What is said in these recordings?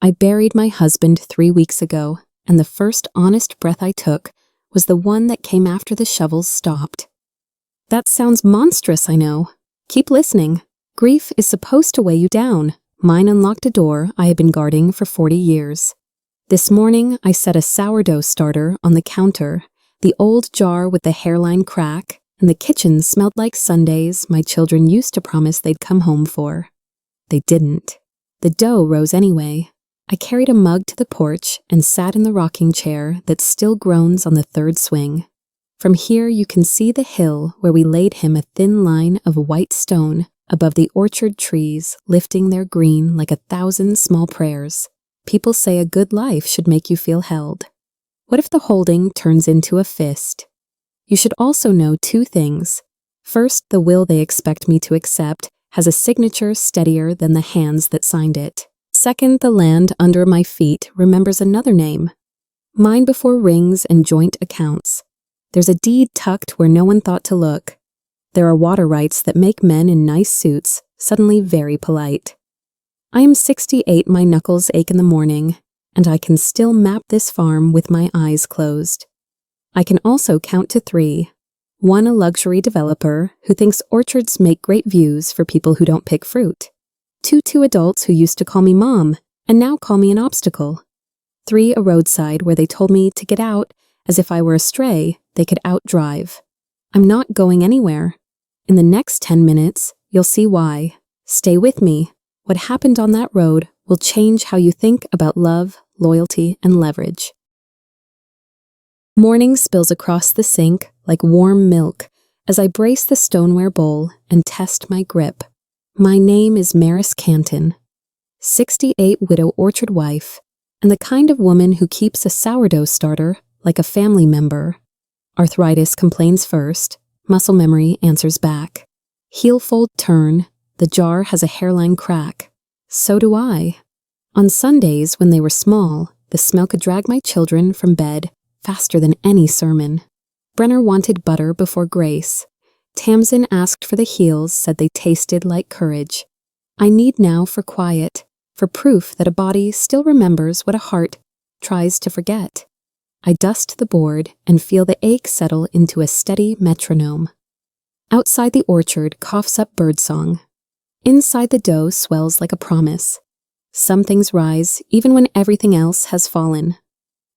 I buried my husband 3 weeks ago, and the first honest breath I took was the one that came after the shovels stopped. That sounds monstrous, I know. Keep listening. Grief is supposed to weigh you down. Mine unlocked a door I had been guarding for 40 years. This morning, I set a sourdough starter on the counter, the old jar with the hairline crack, and the kitchen smelled like Sundays my children used to promise they'd come home for. They didn't. The dough rose anyway. I carried a mug to the porch and sat in the rocking chair that still groans on the third swing. From here you can see the hill where we laid him, a thin line of white stone above the orchard trees lifting their green like 1,000 small prayers. People say a good life should make you feel held. What if the holding turns into a fist? You should also know 2 things. First, the will they expect me to accept has a signature steadier than the hands that signed it. Second, the land under my feet remembers another name. Mine before rings and joint accounts. There's a deed tucked where no one thought to look. There are water rights that make men in nice suits suddenly very polite. I am 68, my knuckles ache in the morning, and I can still map this farm with my eyes closed. I can also count to 3. 1, a luxury developer who thinks orchards make great views for people who don't pick fruit. 2 adults who used to call me mom and now call me an obstacle. 3, a roadside where they told me to get out as if I were a stray they could outdrive. I'm not going anywhere. In the next 10 minutes, you'll see why. Stay with me. What happened on that road will change how you think about love, loyalty, and leverage. Morning spills across the sink like warm milk as I brace the stoneware bowl and test my grip. My name is Maris Canton, 68 widow orchard wife, and the kind of woman who keeps a sourdough starter like a family member. Arthritis complains first, muscle memory answers back. Heel fold turn, the jar has a hairline crack. So do I. On Sundays when they were small, the smell could drag my children from bed faster than any sermon. Brenner wanted butter before grace. Tamsin asked for the heels, said they tasted like courage. I need now for quiet, for proof that a body still remembers what a heart tries to forget. I dust the board and feel the ache settle into a steady metronome. Outside the orchard coughs up birdsong. Inside the dough swells like a promise. Some things rise even when everything else has fallen.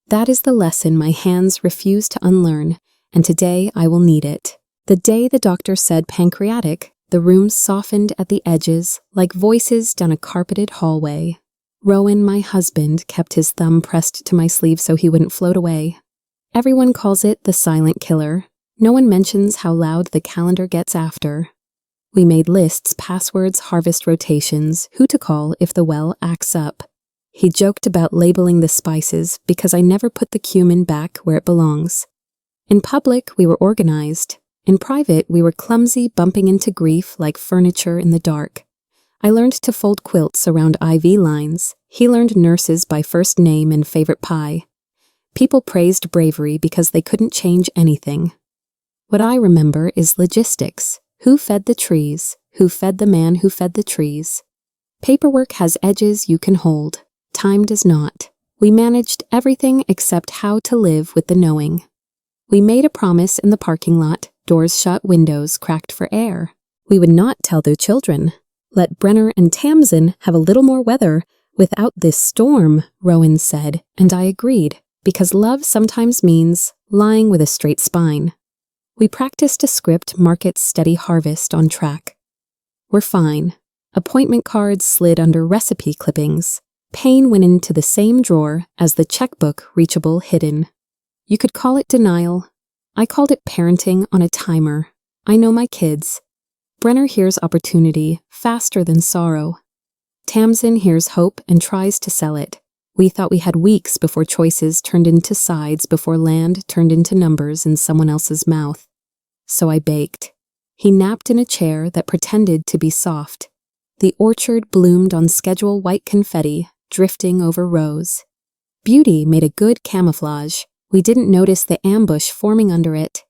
That is the lesson my hands refuse to unlearn, and today I will need it. The day the doctor said pancreatic, the room softened at the edges like voices down a carpeted hallway. Rowan, my husband, kept his thumb pressed to my sleeve so he wouldn't float away. Everyone calls it the silent killer. No one mentions how loud the calendar gets after. We made lists, passwords, harvest rotations, who to call if the well acts up. He joked about labeling the spices because I never put the cumin back where it belongs. In public, we were organized. In private, we were clumsy, bumping into grief like furniture in the dark. I learned to fold quilts around IV lines. He learned nurses by first name and favorite pie. People praised bravery because they couldn't change anything. What I remember is logistics. Who fed the trees? Who fed the man who fed the trees? Paperwork has edges you can hold. Time does not. We managed everything except how to live with the knowing. We made a promise in the parking lot, doors shut, windows cracked for air. We would not tell their children. Let Brenner and Tamsin have a little more weather without this storm, Rowan said, and I agreed, because love sometimes means lying with a straight spine. We practiced a script, market steady harvest on track. We're fine. Appointment cards slid under recipe clippings. Pain went into the same drawer as the checkbook, reachable hidden. You could call it denial. I called it parenting on a timer. I know my kids. Brenner hears opportunity faster than sorrow. Tamsin hears hope and tries to sell it. We thought we had weeks before choices turned into sides, before land turned into numbers in someone else's mouth. So I baked. He napped in a chair that pretended to be soft. The orchard bloomed on schedule, white confetti drifting over rows. Beauty made a good camouflage. We didn't notice the ambush forming under it.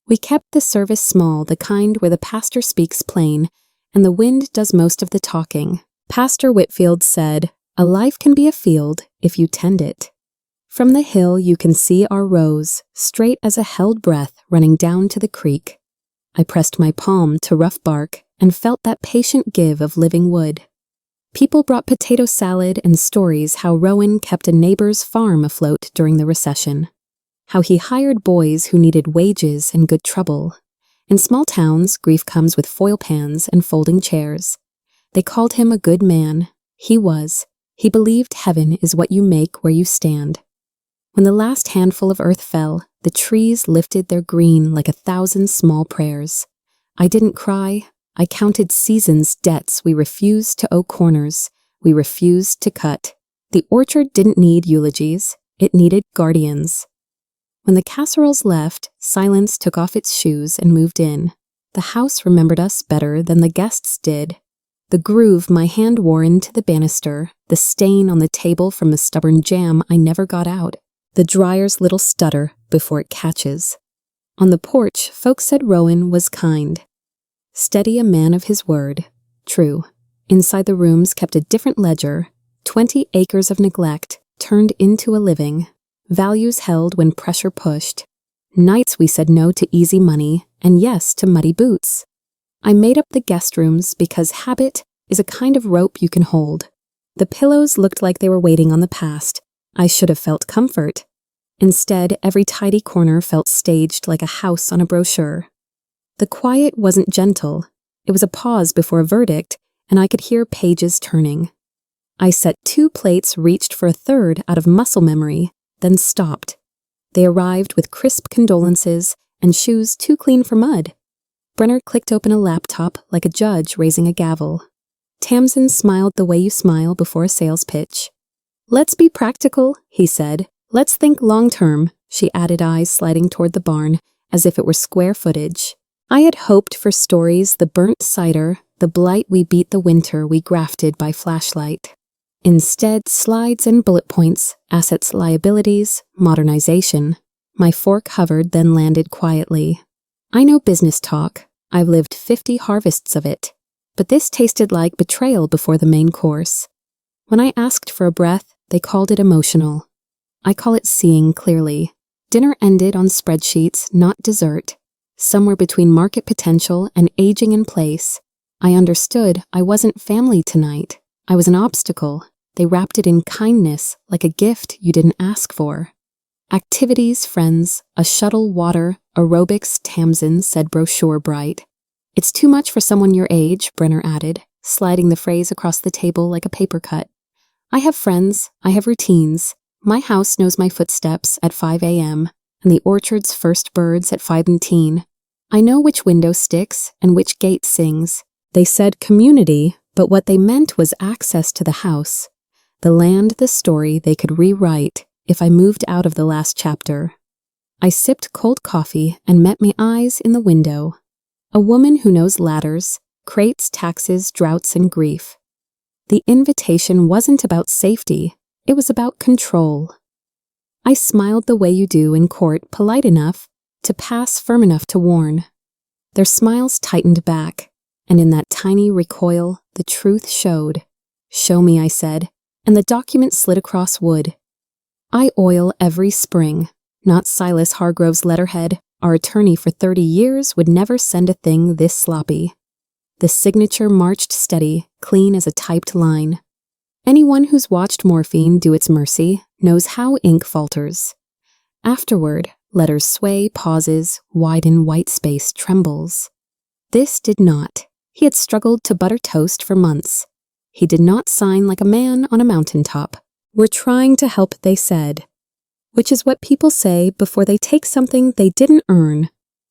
We kept the service small, the kind where the pastor speaks plain and the wind does most of the talking. Pastor Whitfield said, A life can be a field if you tend it. From the hill you can see our rows, straight as a held breath running down to the creek. I pressed my palm to rough bark and felt that patient give of living wood. People brought potato salad and stories how Rowan kept a neighbor's farm afloat during the recession. How he hired boys who needed wages and good trouble. In small towns, grief comes with foil pans and folding chairs. They called him a good man. He was. He believed heaven is what you make where you stand. When the last handful of earth fell, the trees lifted their green like 1,000 small prayers. I didn't cry. I counted seasons' debts we refused to owe corners. We refused to cut. The orchard didn't need eulogies. It needed guardians. When the casseroles left, silence took off its shoes and moved in. The house remembered us better than the guests did. The groove my hand wore into the banister, the stain on the table from the stubborn jam I never got out, the dryer's little stutter before it catches. On the porch, folks said Rowan was kind. Steady, a man of his word. True. Inside the rooms kept a different ledger, 20 acres of neglect turned into a living, values held when pressure pushed, nights we said no to easy money and yes to muddy boots. I made up the guest rooms because habit is a kind of rope you can hold. The pillows looked like they were waiting on the past. I should have felt comfort. Instead, every tidy corner felt staged like a house on a brochure. The quiet wasn't gentle. It was a pause before a verdict, and I could hear pages turning. I set 2 plates, reached for a third out of muscle memory, then stopped. They arrived with crisp condolences and shoes too clean for mud. Brenner clicked open a laptop like a judge raising a gavel. Tamsin smiled the way you smile before a sales pitch. "Let's be practical," he said. "Let's think long-term," she added, eyes sliding toward the barn as if it were square footage. I had hoped for stories, the burnt cider, the blight we beat the winter we grafted by flashlight. Instead, slides and bullet points, assets, liabilities, modernization. My fork hovered, then landed quietly. I know business talk. I've lived 50 harvests of it. But this tasted like betrayal before the main course. When I asked for a breath, they called it emotional. I call it seeing clearly. Dinner ended on spreadsheets, not dessert. Somewhere between market potential and aging in place. I understood I wasn't family tonight. I was an obstacle. They wrapped it in kindness, like a gift you didn't ask for. Activities, friends, a shuttle, water, aerobics, Tamsin said, brochure bright. "It's too much for someone your age," Brenner added, sliding the phrase across the table like a paper cut. "I have friends, I have routines. My house knows my footsteps at 5 a.m., and the orchard's first birds at 5:18. I know which window sticks and which gate sings." They said community, but what they meant was access to the house. The land, the story they could rewrite if I moved out of the last chapter. I sipped cold coffee and met my eyes in the window. A woman who knows ladders, crates, taxes, droughts, and grief. The invitation wasn't about safety, it was about control. I smiled the way you do in court, polite enough to pass, firm enough to warn. Their smiles tightened back, and in that tiny recoil, the truth showed. "Show me," I said, and the document slid across wood. I oil every spring, not Silas Hargrove's letterhead. Our attorney for 30 years would never send a thing this sloppy. The signature marched steady, clean as a typed line. Anyone who's watched morphine do its mercy knows how ink falters. Afterward, letters sway, pauses, widen, white space trembles. This did not. He had struggled to butter toast for months. He did not sign like a man on a mountaintop. "We're trying to help," they said. Which is what people say before they take something they didn't earn.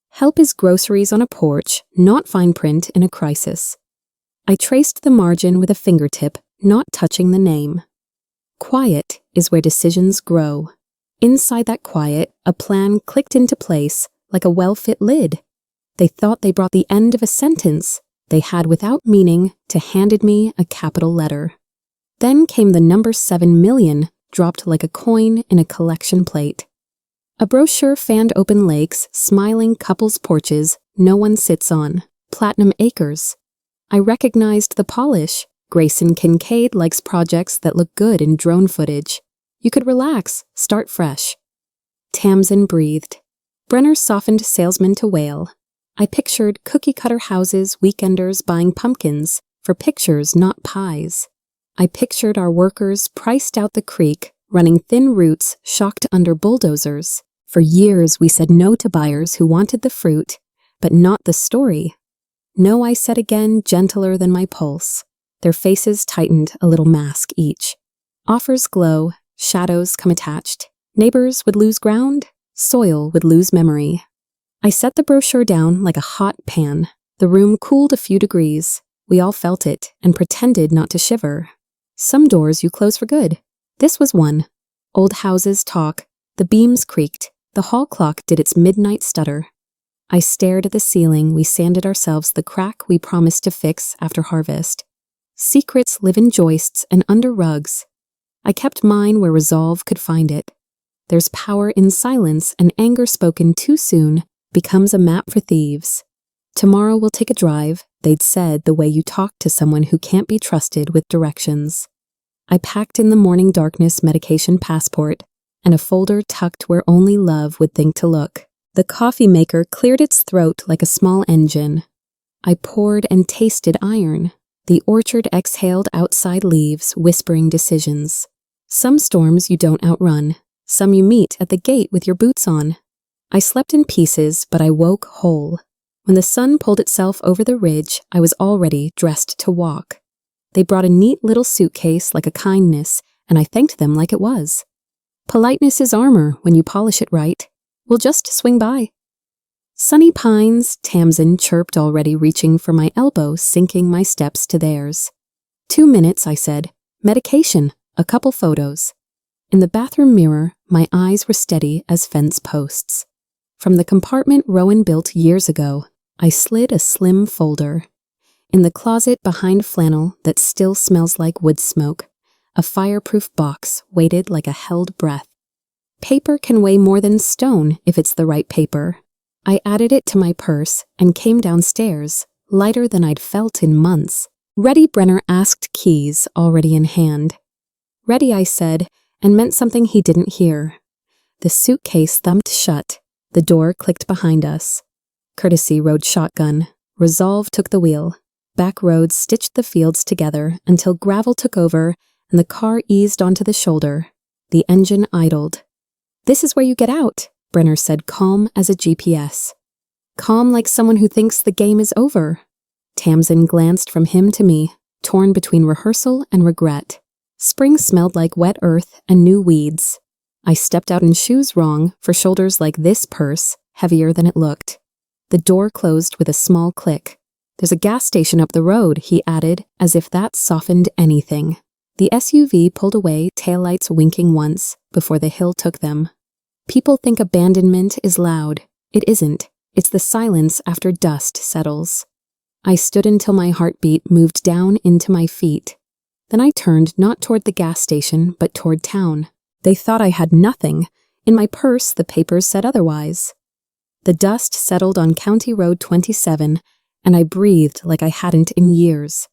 Help is groceries on a porch, not fine print in a crisis. I traced the margin with a fingertip, not touching the name. Quiet is where decisions grow. Inside that quiet, a plan clicked into place like a well-fit lid. They thought they brought the end of a sentence they had without meaning to handed me a capital letter. Then came the number 7 million, dropped like a coin in a collection plate. A brochure fanned open lakes, smiling couples' porches no one sits on, platinum acres. I recognized the polish, Grayson Kincaid likes projects that look good in drone footage. You could relax, start fresh. Tamsin breathed. Brenner softened salesman to wail. I pictured cookie-cutter houses, weekenders buying pumpkins for pictures, not pies. I pictured our workers priced out the creek, running thin roots shocked under bulldozers. For years we said no to buyers who wanted the fruit, but not the story. No, I said again, gentler than my pulse. Their faces tightened a little mask each. Offers glow, shadows come attached. Neighbors would lose ground, soil would lose memory. I set the brochure down like a hot pan. The room cooled a few degrees. We all felt it and pretended not to shiver. Some doors you close for good. This was one. Old houses talk. The beams creaked. The hall clock did its midnight stutter. I stared at the ceiling. We sanded ourselves the crack we promised to fix after harvest. Secrets live in joists and under rugs. I kept mine where resolve could find it. There's power in silence, and anger spoken too soon becomes a map for thieves. Tomorrow we'll take a drive, they'd said, the way you talk to someone who can't be trusted with directions. I packed in the morning darkness medication passport and a folder tucked where only love would think to look. The coffee maker cleared its throat like a small engine. I poured and tasted iron. The orchard exhaled outside leaves, whispering decisions. Some storms you don't outrun. Some you meet at the gate with your boots on. I slept in pieces, but I woke whole. When the sun pulled itself over the ridge, I was already dressed to walk. They brought a neat little suitcase like a kindness, and I thanked them like it was. Politeness is armor when you polish it right. We'll just swing by. Sunny Pines, Tamsin chirped, already reaching for my elbow, syncing my steps to theirs. 2 minutes, I said. Medication, a couple photos. In the bathroom mirror, my eyes were steady as fence posts. From the compartment Rowan built years ago, I slid a slim folder. In the closet behind flannel that still smells like wood smoke, a fireproof box waited like a held breath. Paper can weigh more than stone if it's the right paper. I added it to my purse and came downstairs, lighter than I'd felt in months. Ready, Brenner asked, keys already in hand. Ready, I said, and meant something he didn't hear. The suitcase thumped shut. The door clicked behind us. Courtesy rode shotgun. Resolve took the wheel. Back roads stitched the fields together until gravel took over and the car eased onto the shoulder. The engine idled. This is where you get out, Brenner said, calm as a GPS. Calm like someone who thinks the game is over. Tamsin glanced from him to me, torn between rehearsal and regret. Spring smelled like wet earth and new weeds. I stepped out in shoes wrong for shoulders like this purse, heavier than it looked. The door closed with a small click. There's a gas station up the road, he added, as if that softened anything. The SUV pulled away, taillights winking once, before the hill took them. People think abandonment is loud. It isn't. It's the silence after dust settles. I stood until my heartbeat moved down into my feet. Then I turned not toward the gas station, but toward town. They thought I had nothing. In my purse, the papers said otherwise. The dust settled on County Road 27, and I breathed like I hadn't in years.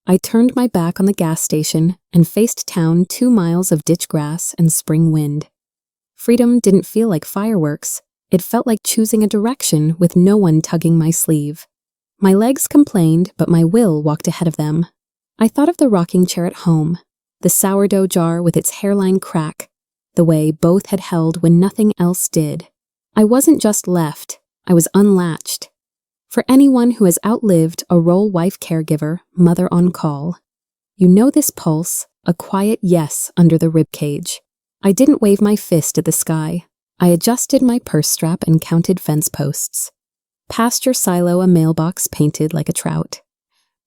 I turned my back on the gas station and faced town, 2 miles of ditch grass and spring wind. Freedom didn't feel like fireworks. It felt like choosing a direction with no one tugging my sleeve. My legs complained, but my will walked ahead of them. I thought of the rocking chair at home, the sourdough jar with its hairline crack, the way both had held when nothing else did. I wasn't just left, I was unlatched. For anyone who has outlived a role wife caregiver, mother on call, you know this pulse, a quiet yes under the ribcage. I didn't wave my fist at the sky. I adjusted my purse strap and counted fence posts. Pasture silo, a mailbox painted like a trout.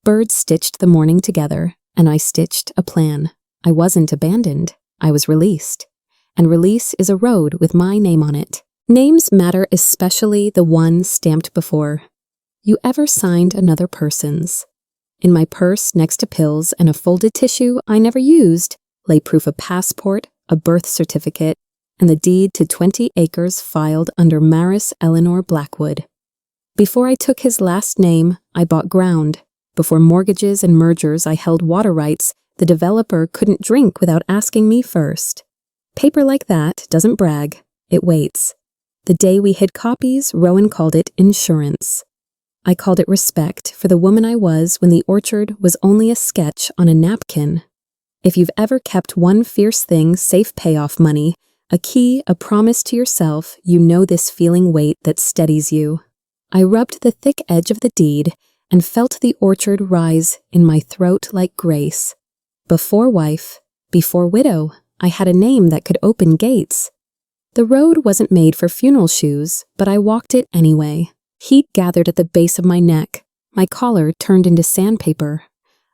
Birds stitched the morning together, and I stitched a plan. I wasn't abandoned. I was released. And release is a road with my name on it. Names matter, especially the one stamped before you ever signed another person's. In my purse, next to pills and a folded tissue I never used, lay proof of passport, a birth certificate, and the deed to 20 acres filed under Maris Eleanor Blackwood. Before I took his last name, I bought ground. Before mortgages and mergers, I held water rights. The developer couldn't drink without asking me first. Paper like that doesn't brag, it waits. The day we hid copies, Rowan called it insurance. I called it respect for the woman I was when the orchard was only a sketch on a napkin. If you've ever kept one fierce thing, safe payoff money, a key, a promise to yourself, you know this feeling weight that steadies you. I rubbed the thick edge of the deed and felt the orchard rise in my throat like grace. Before wife, before widow, I had a name that could open gates. The road wasn't made for funeral shoes, but I walked it anyway. Heat gathered at the base of my neck. My collar turned into sandpaper.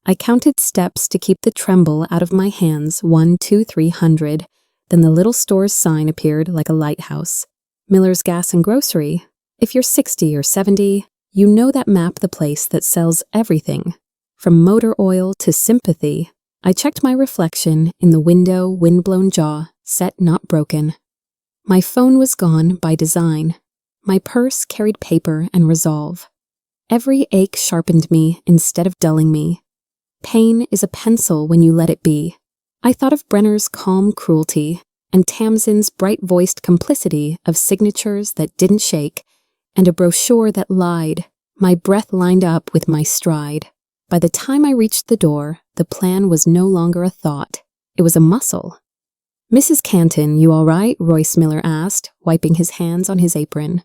I counted steps to keep the tremble out of my hands, 1, 2, 300. Then the little store's sign appeared like a lighthouse. Miller's Gas and Grocery. If you're 60 or 70, you know that map, the place that sells everything. From motor oil to sympathy. I checked my reflection in the window, wind-blown jaw, set not broken. My phone was gone by design. My purse carried paper and resolve. Every ache sharpened me instead of dulling me. Pain is a pencil when you let it be. I thought of Brenner's calm cruelty and Tamsin's bright-voiced complicity of signatures that didn't shake and a brochure that lied. My breath lined up with my stride. By the time I reached the door, the plan was no longer a thought. It was a muscle. "Mrs. Canton, you all right?" Royce Miller asked, wiping his hands on his apron.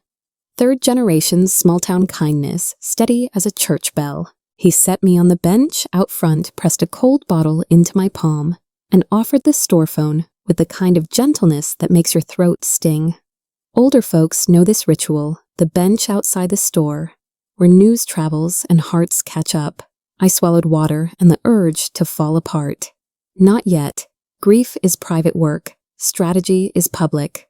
Third generation small-town kindness, steady as a church bell. He set me on the bench out front, pressed a cold bottle into my palm, and offered the store phone with the kind of gentleness that makes your throat sting. Older folks know this ritual, the bench outside the store, where news travels and hearts catch up. I swallowed water and the urge to fall apart. Not yet. Grief is private work. Strategy is public.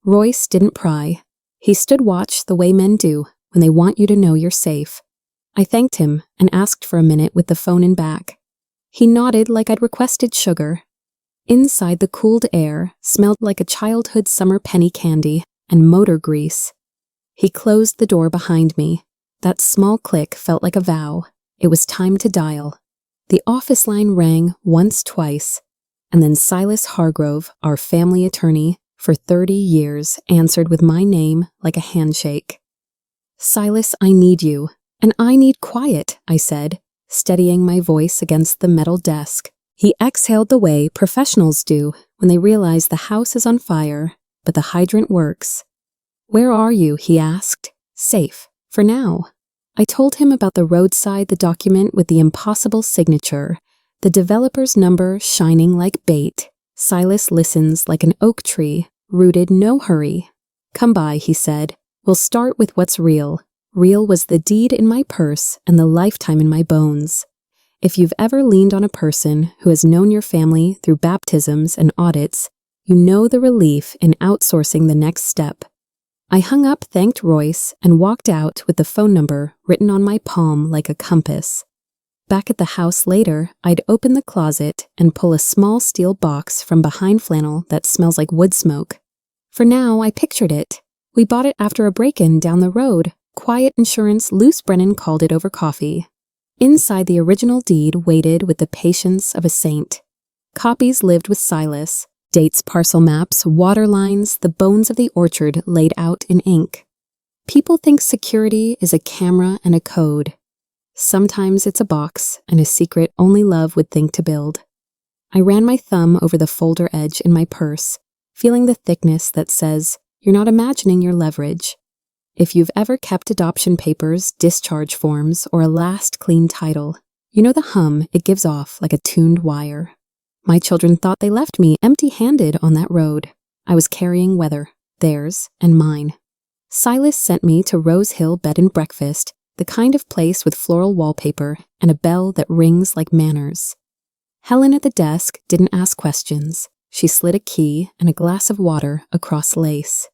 Royce didn't pry. He stood watch the way men do when they want you to know you're safe. I thanked him and asked for a minute with the phone in back. He nodded like I'd requested sugar. Inside, the cooled air smelled like a childhood summer penny candy and motor grease. He closed the door behind me. That small click felt like a vow. It was time to dial. The office line rang once, twice, and then Silas Hargrove, our family attorney for 30 years, answered with my name like a handshake. "Silas, I need you, and I need quiet," I said, steadying my voice against the metal desk. He exhaled the way professionals do when they realize the house is on fire, but the hydrant works. "Where are you?" he asked. "Safe, for now." I told him about the roadside, the document with the impossible signature, the developer's number shining like bait. Silas listens like an oak tree, rooted, no hurry. "Come by," he said. "We'll start with what's real." Real was the deed in my purse and the lifetime in my bones. If you've ever leaned on a person who has known your family through baptisms and audits, you know the relief in outsourcing the next step. I hung up, thanked Royce, and walked out with the phone number written on my palm like a compass. Back at the house later, I'd open the closet and pull a small steel box from behind flannel that smells like wood smoke. For now, I pictured it. We bought it after a break-in down the road. Quiet insurance, Luce Brennan called it over coffee. Inside, the original deed waited with the patience of a saint. Copies lived with Silas. Dates, parcel maps, water lines, the bones of the orchard laid out in ink. People think security is a camera and a code. Sometimes it's a box and a secret only love would think to build. I ran my thumb over the folder edge in my purse, feeling the thickness that says, "You're not imagining your leverage." If you've ever kept adoption papers, discharge forms, or a last clean title, you know the hum it gives off like a tuned wire. My children thought they left me empty-handed on that road. I was carrying weather, theirs and mine. Silas sent me to Rose Hill Bed and Breakfast, the kind of place with floral wallpaper and a bell that rings like manners. Helen at the desk didn't ask questions. She slid a key and a glass of water across lace.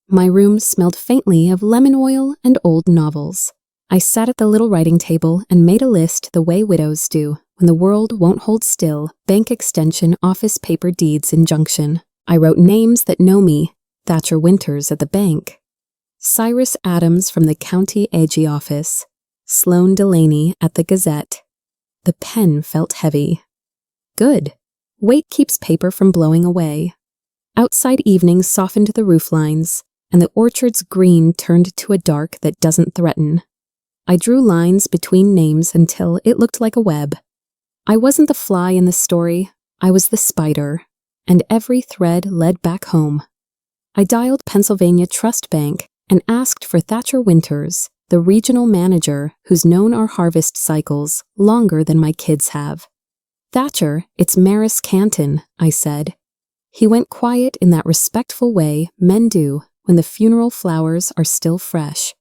My room smelled faintly of lemon oil and old novels. I sat at the little writing table and made a list the way widows do when the world won't hold still, bank extension, office paper deeds, injunction. I wrote names that know me, Thatcher Winters at the bank. Cyrus Adams from the county AG office. Sloane Delaney at the Gazette. The pen felt heavy. Good. Weight keeps paper from blowing away. Outside evenings softened the roof lines, and the orchard's green turned to a dark that doesn't threaten. I drew lines between names until it looked like a web. I wasn't the fly in the story, I was the spider, and every thread led back home. I dialed Pennsylvania Trust Bank and asked for Thatcher Winters, the regional manager who's known our harvest cycles longer than my kids have. Thatcher, it's Maris Canton, I said. He went quiet in that respectful way men do when the funeral flowers are still fresh.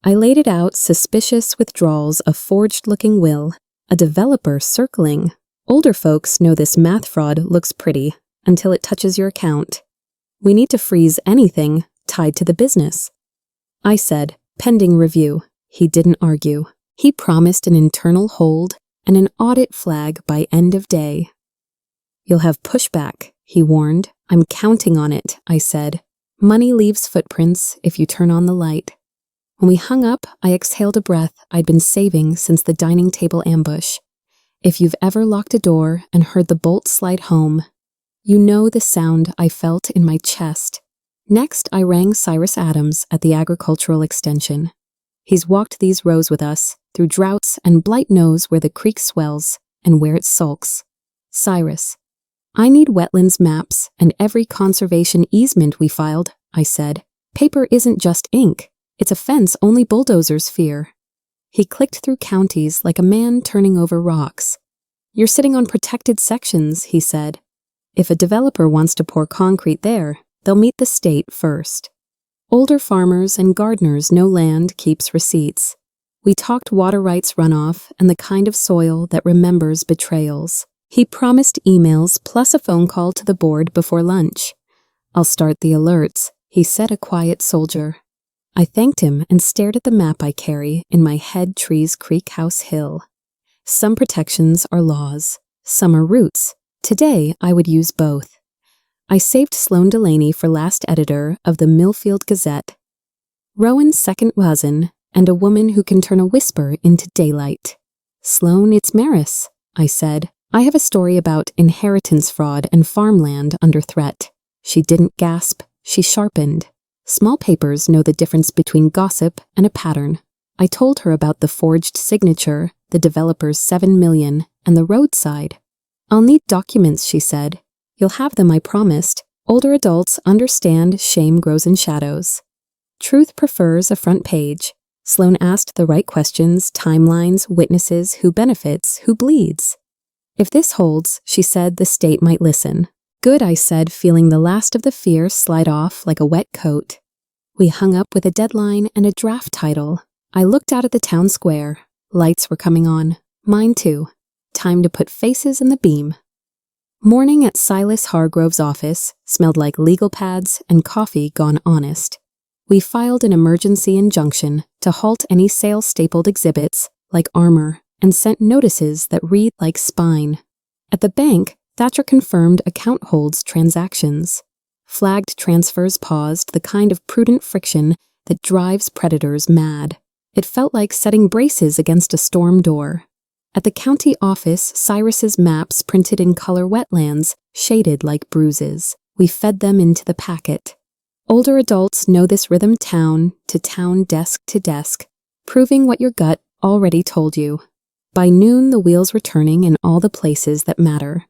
I laid it out suspicious withdrawals of forged-looking will, a developer circling. Older folks know this math fraud looks pretty until it touches your account. We need to freeze anything tied to the business. I said, pending review. He didn't argue. He promised an internal hold and an audit flag by end of day. You'll have pushback, he warned. I'm counting on it, I said. Money leaves footprints if you turn on the light. When we hung up, I exhaled a breath I'd been saving since the dining table ambush. If you've ever locked a door and heard the bolt slide home, you know the sound I felt in my chest. Next, I rang Cyrus Adams at the Agricultural Extension. He's walked these rows with us, through droughts, and blight knows where the creek swells and where it sulks. Cyrus, I need wetlands maps and every conservation easement we filed, I said. Paper isn't just ink. It's a fence only bulldozers fear. He clicked through counties like a man turning over rocks. You're sitting on protected sections, he said. If a developer wants to pour concrete there, they'll meet the state first. Older farmers and gardeners know land keeps receipts. We talked water rights runoff and the kind of soil that remembers betrayals. He promised emails plus a phone call to the board before lunch. I'll start the alerts, he said, a quiet soldier. I thanked him and stared at the map I carry in my head Trees Creek House Hill. Some protections are laws, some are roots. Today, I would use both. I saved Sloane Delaney for last editor of the Millfield Gazette. Rowan's second cousin and a woman who can turn a whisper into daylight. Sloane, it's Maris, I said. I have a story about inheritance fraud and farmland under threat. She didn't gasp, she sharpened. Small papers know the difference between gossip and a pattern. I told her about the forged signature, the developer's $7 million, and the roadside. I'll need documents, she said. You'll have them, I promised. Older adults understand shame grows in shadows. Truth prefers a front page. Sloane asked the right questions, timelines, witnesses, who benefits, who bleeds. If this holds, she said, the state might listen. Good, I said, feeling the last of the fear slide off like a wet coat. We hung up with a deadline and a draft title. I looked out at the town square. Lights were coming on. Mine too. Time to put faces in the beam. Morning at Silas Hargrove's office smelled like legal pads and coffee gone honest. We filed an emergency injunction to halt any sale-stapled exhibits, like armor, and sent notices that read like spine. At the bank, Thatcher confirmed account holds transactions. Flagged transfers paused, the kind of prudent friction that drives predators mad. It felt like setting braces against a storm door. At the county office, Cyrus's maps printed in color wetlands, shaded like bruises. We fed them into the packet. Older adults know this rhythm town to town, desk to desk, proving what your gut already told you. By noon, the wheels were turning in all the places that matter.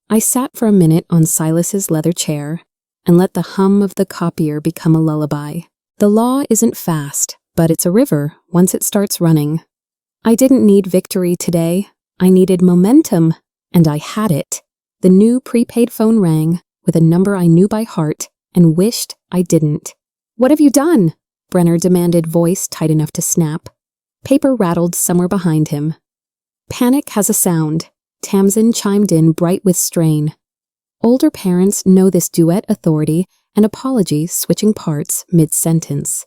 I sat for a minute on Silas's leather chair and let the hum of the copier become a lullaby. The law isn't fast, but it's a river once it starts running. I didn't need victory today. I needed momentum, and I had it. The new prepaid phone rang with a number I knew by heart and wished I didn't. What have you done? Brenner demanded, voice tight enough to snap. Paper rattled somewhere behind him. Panic has a sound. Tamsin chimed in, bright with strain. Older parents know this duet authority and apology switching parts mid-sentence.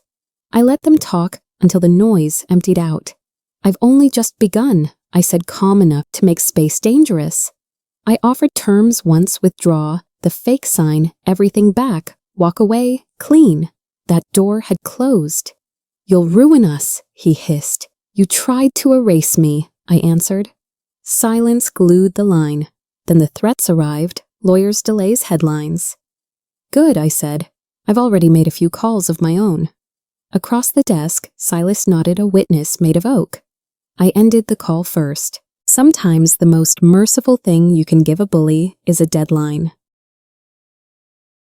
I let them talk until the noise emptied out. I've only just begun, I said, calm enough to make space dangerous. I offered terms once: withdraw, the fake sign, everything back, walk away, clean. That door had closed. You'll ruin us, he hissed. You tried to erase me, I answered. Silence glued the line. Then the threats arrived, lawyers' delays headlines. Good, I said. I've already made a few calls of my own. Across the desk, Silas nodded a witness made of oak. I ended the call first. Sometimes the most merciful thing you can give a bully is a deadline.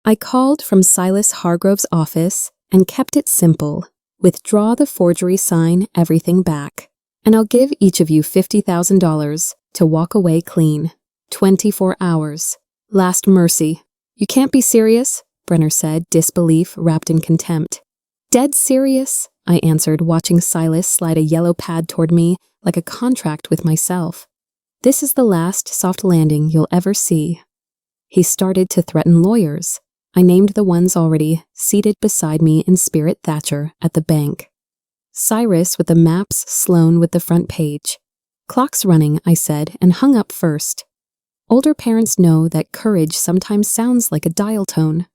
I called from Silas Hargrove's office and kept it simple. Withdraw the forgery sign, everything back. And I'll give each of you $50,000 to walk away clean. 24 hours. Last mercy. You can't be serious, Brenner said, disbelief wrapped in contempt. Dead serious, I answered, watching Silas slide a yellow pad toward me like a contract with myself. This is the last soft landing you'll ever see. He started to threaten lawyers. I named the ones already seated beside me in Spirit Thatcher at the bank. Cyrus with the maps, Sloan with the front page. Clock's running, I said, and hung up first. Older parents know that courage sometimes sounds like a dial tone.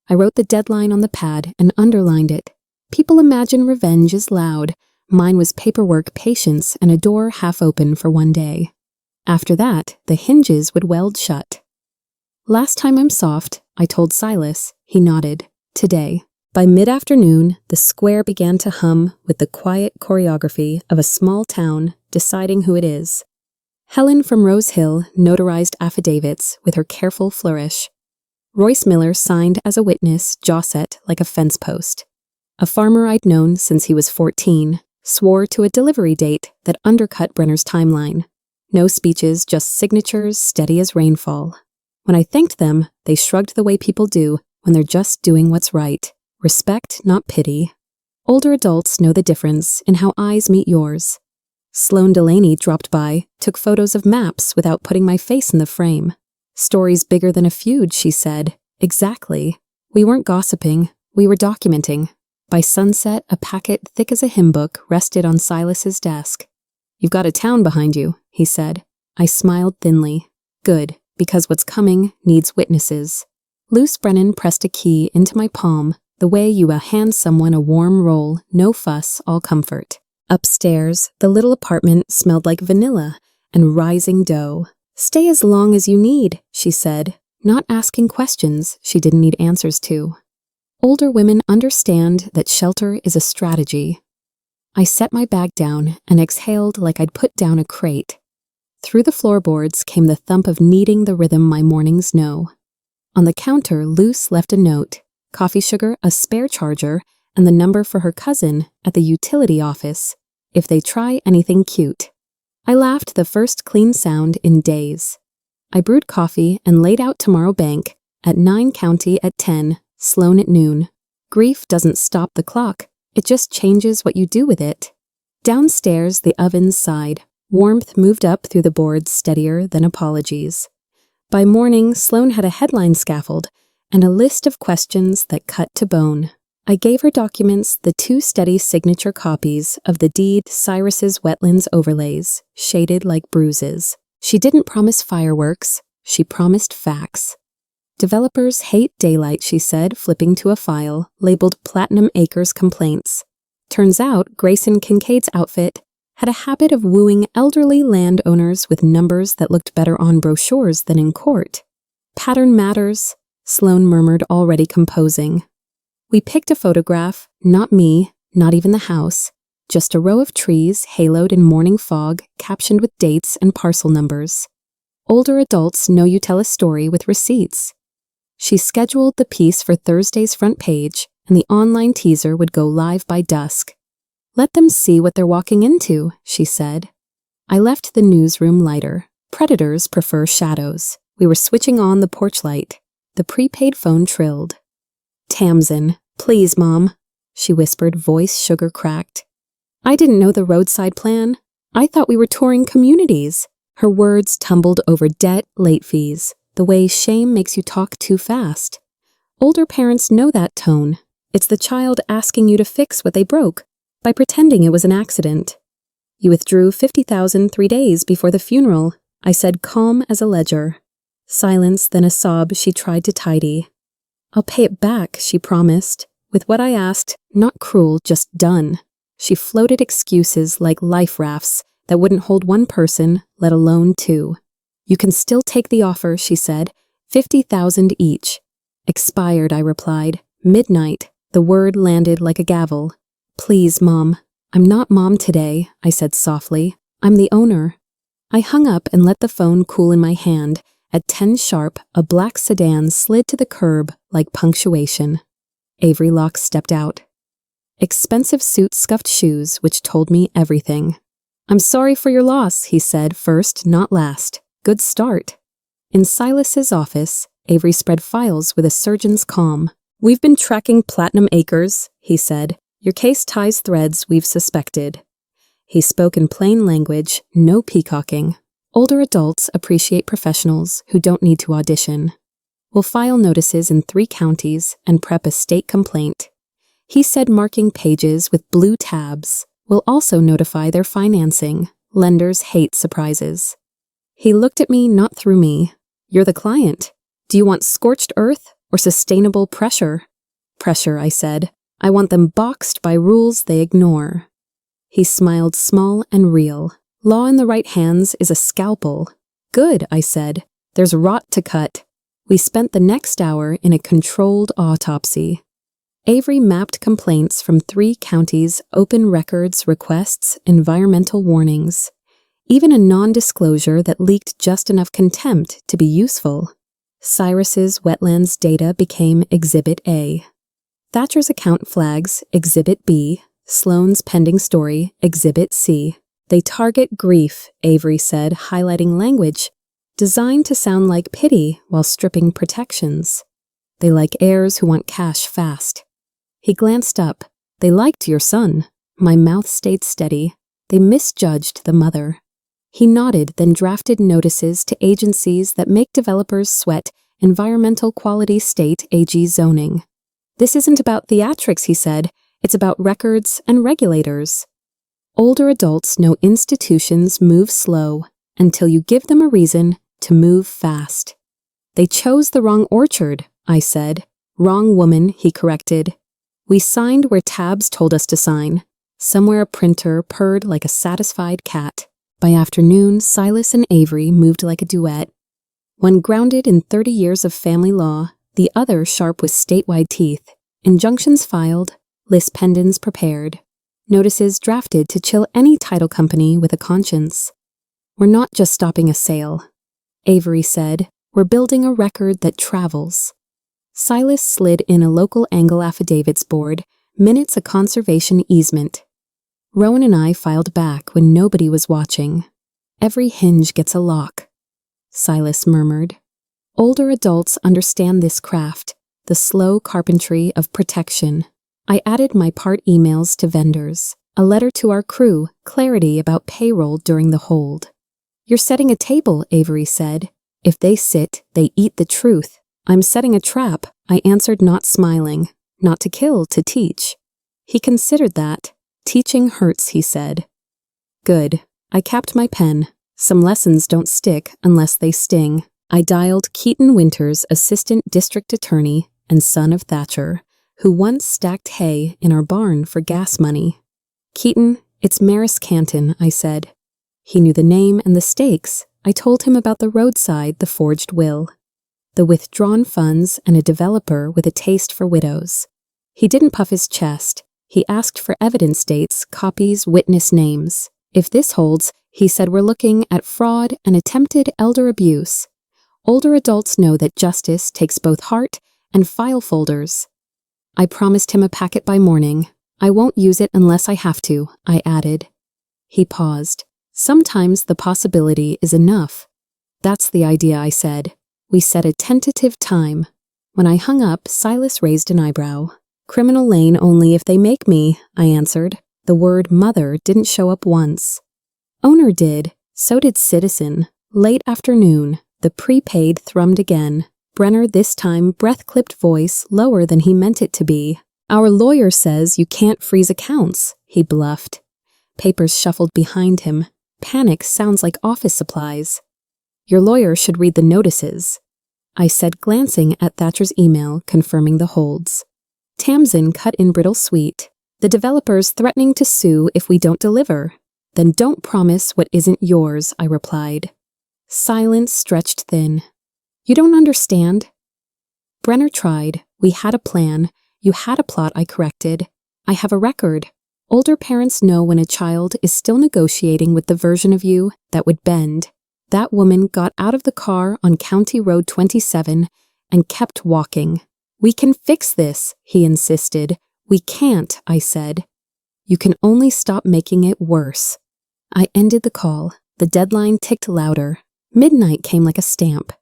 I wrote the deadline on the pad and underlined it. People imagine revenge is loud. Mine was paperwork, patience, and a door half open for one day. After that, the hinges would weld shut. Last time I'm soft, I told Silas. He nodded. Today. By mid-afternoon, the square began to hum with the quiet choreography of a small town deciding who it is. Helen from Rose Hill notarized affidavits with her careful flourish. Royce Miller signed as a witness, jaw set like a fence post. A farmer I'd known since he was 14 swore to a delivery date that undercut Brenner's timeline. No speeches, just signatures steady as rainfall. When I thanked them, they shrugged the way people do when they're just doing what's right. Respect, not pity. Older adults know the difference in how eyes meet yours. Sloan Delaney dropped by, took photos of maps without putting my face in the frame. Stories bigger than a feud, she said. Exactly. We weren't gossiping, we were documenting. By sunset, a packet thick as a hymn book rested on Silas's desk. You've got a town behind you, he said. I smiled thinly. Good, because what's coming needs witnesses. Luce Brennan pressed a key into my palm, the way you hand someone a warm roll, no fuss, all comfort. Upstairs, the little apartment smelled like vanilla and rising dough. Stay as long as you need, she said, not asking questions she didn't need answers to. Older women understand that shelter is a strategy. I set my bag down and exhaled like I'd put down a crate. Through the floorboards came the thump of kneading the rhythm my mornings know. On the counter, Luce left a note, coffee sugar, a spare charger, and the number for her cousin at the utility office, if they try anything cute. I laughed the first clean sound in days. I brewed coffee and laid out tomorrow bank at 9 County at 10, Sloan at noon. Grief doesn't stop the clock, it just changes what you do with it. Downstairs, the ovens sighed. Warmth moved up through the boards steadier than apologies. By morning, Sloan had a headline scaffold and a list of questions that cut to bone. I gave her documents, the 2 steady signature copies of the deed, Cyrus's wetlands overlays, shaded like bruises. She didn't promise fireworks, she promised facts. Developers hate daylight, she said, flipping to a file labeled Platinum Acres Complaints. Turns out Grayson Kincaid's outfit had a habit of wooing elderly landowners with numbers that looked better on brochures than in court. Pattern matters, Sloan murmured, already composing. We picked a photograph, not me, not even the house, just a row of trees haloed in morning fog, captioned with dates and parcel numbers. Older adults know you tell a story with receipts. She scheduled the piece for Thursday's front page, and the online teaser would go live by dusk. Let them see what they're walking into, she said. I left the newsroom lighter. Predators prefer shadows. We were switching on the porch light. The prepaid phone trilled. Tamsin, please, Mom, she whispered, voice sugar cracked. I didn't know the roadside plan. I thought we were touring communities. Her words tumbled over debt, late fees, the way shame makes you talk too fast. Older parents know that tone. It's the child asking you to fix what they broke by pretending it was an accident. You withdrew $50,000 3 days before the funeral, I said, calm as a ledger. Silence, then a sob she tried to tidy. I'll pay it back, she promised, with what I asked, not cruel, just done. She floated excuses like life rafts that wouldn't hold one person, let alone two. You can still take the offer, she said. 50,000 each. Expired, I replied. Midnight. The word landed like a gavel. Please, Mom. I'm not Mom today, I said softly. I'm the owner. I hung up and let the phone cool in my hand. At 10 sharp, a black sedan slid to the curb like punctuation. Avery Locke stepped out. Expensive suit, scuffed shoes, which told me everything. I'm sorry for your loss, he said, first, not last. Good start. In Silas's office, Avery spread files with a surgeon's calm. We've been tracking Platinum Acres, he said. Your case ties threads we've suspected. He spoke in plain language, no peacocking. Older adults appreciate professionals who don't need to audition. We'll file notices in 3 counties and prep a state complaint. He said, marking pages with blue tabs. We'll also notify their financing. Lenders hate surprises. He looked at me, not through me. You're the client. Do you want scorched earth or sustainable pressure? Pressure, I said. I want them boxed by rules they ignore. He smiled, small and real. Law in the right hands is a scalpel. Good, I said. There's rot to cut. We spent the next hour in a controlled autopsy. Avery mapped complaints from 3 counties, open records, requests, environmental warnings. Even a non-disclosure that leaked just enough contempt to be useful. Cyrus's wetlands data became Exhibit A. Thatcher's account flags, Exhibit B. Sloane's pending story, Exhibit C. They target grief, Avery said, highlighting language designed to sound like pity while stripping protections. They like heirs who want cash fast. He glanced up. They liked your son. My mouth stayed steady. They misjudged the mother. He nodded, then drafted notices to agencies that make developers sweat environmental quality state AG zoning. This isn't about theatrics, he said. It's about records and regulators. Older adults know institutions move slow until you give them a reason to move fast. They chose the wrong orchard, I said. Wrong woman, he corrected. We signed where tabs told us to sign. Somewhere a printer purred like a satisfied cat. By afternoon, Silas and Avery moved like a duet. One grounded in 30 years of family law, the other sharp with statewide teeth. Injunctions filed, lis pendens prepared. Notices drafted to chill any title company with a conscience. We're not just stopping a sale, Avery said. We're building a record that travels. Silas slid in a local angle affidavits board, minutes a conservation easement. Rowan and I filed back when nobody was watching. Every hinge gets a lock, Silas murmured. Older adults understand this craft, the slow carpentry of protection. I added my part emails to vendors, a letter to our crew, clarity about payroll during the hold. You're setting a table, Avery said. If they sit, they eat the truth. I'm setting a trap, I answered, not smiling. Not to kill, to teach. He considered that. Teaching hurts, he said. Good. I capped my pen. Some lessons don't stick unless they sting. I dialed Keaton Winters, assistant district attorney and son of Thatcher, who once stacked hay in our barn for gas money. Keaton, it's Maris Canton, I said. He knew the name and the stakes. I told him about the roadside, the forged will, the withdrawn funds, and a developer with a taste for widows. He didn't puff his chest. He asked for evidence dates, copies, witness names. If this holds, he said, we're looking at fraud and attempted elder abuse. Older adults know that justice takes both heart and file folders. I promised him a packet by morning. I won't use it unless I have to, I added. He paused. Sometimes the possibility is enough. That's the idea, I said. We set a tentative time. When I hung up, Silas raised an eyebrow. Criminal lane only if they make me, I answered. The word mother didn't show up once. Owner did. So did citizen. Late afternoon. The prepaid thrummed again. Brenner, this time, breath-clipped voice, lower than he meant it to be. Our lawyer says you can't freeze accounts, he bluffed. Papers shuffled behind him. Panic sounds like office supplies. Your lawyer should read the notices, I said, glancing at Thatcher's email confirming the holds. Tamsin cut in brittle sweet. The developer's threatening to sue if we don't deliver. Then don't promise what isn't yours, I replied. Silence stretched thin. You don't understand. Brenner tried. We had a plan. You had a plot, I corrected. I have a record. Older parents know when a child is still negotiating with the version of you that would bend. That woman got out of the car on County Road 27 and kept walking. We can fix this, he insisted. We can't, I said. You can only stop making it worse. I ended the call. The deadline ticked louder. Midnight came like a stamp.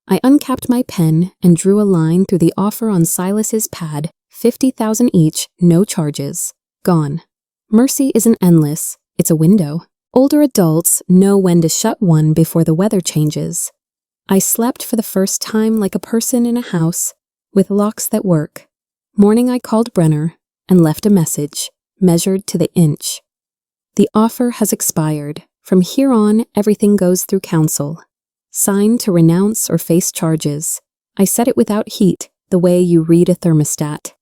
I uncapped my pen and drew a line through the offer on Silas's pad, $50,000 each, no charges. Gone. Mercy isn't endless, it's a window. Older adults know when to shut one before the weather changes. I slept for the first time like a person in a house, with locks that work. Morning I called Brenner and left a message, measured to the inch. The offer has expired. From here on, everything goes through council. Sign to renounce or face charges. I said it without heat, the way you read a thermostat.